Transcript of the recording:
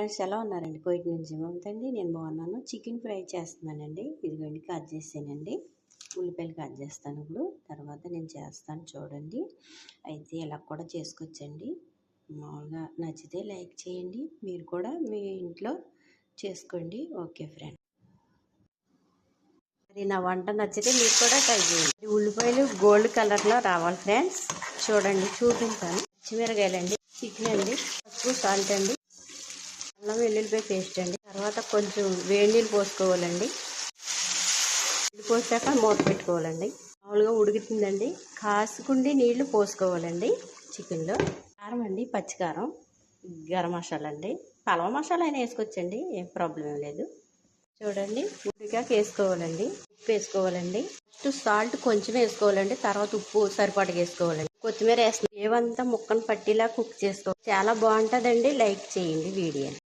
Friends ఎలా ఉన్నారండి? Coit నుంచి మమతండి. నేను బాగున్నాను. చికెన్ ఫ్రై చేస్తున్నానండి. ఇదిగోండి కట్ చేసానండి. ఉల్లిపాయలు కట్ చేస్తాను ఇప్పుడు. తర్వాత నేను చేస్తాను చూడండి. అయితే ఇలా కూడా చేసుకోవచ్చండి. మామూలుగా నచ్చితే లైక్ చేయండి. మీరు కూడా మీ ఇంట్లో చేసుకోండి. Okay friend. అది నా వంట నచ్చితే మీరు కూడా ట్రై చేయండి. ఉల్లిపాయలు గోల్డ్ కలర్లో రావాలి ఫ్రెండ్స్. చూడండి చూపించాను. పచ్చిమిరకాయలండి, చికెన్ అండి, పసుపు, సాల్ట్ అండి, అల్లం వెల్లుల్లిపాయ పేస్ట్ అండి. తర్వాత కొంచెం వేడి నీళ్ళు పోసుకోవాలండి. నీళ్ళు పోసాక మూత పెట్టుకోవాలండి. మామూలుగా ఉడుకుతుందండి. కాసుకుండి నీళ్లు పోసుకోవాలండి. చికెన్లో కారం అండి, పచ్చికారం, గరం మసాలా అండి, పలవ మసాలా అయినా వేసుకోవచ్చండి, ఏం ప్రాబ్లం ఏం లేదు. చూడండి ఉడికాక వేసుకోవాలండి. ఉప్పు వేసుకోవాలండి. ఫస్ట్ సాల్ట్ కొంచెం వేసుకోవాలండి. తర్వాత ఉప్పు సరిపడగా వేసుకోవాలండి. కొత్తిమీర వేసుకోవాలి. ఏవంతా ముక్కను పట్టిలా కుక్ చేసుకోవాలి. చాలా బాగుంటుందండి. లైక్ చేయండి వీడియోని.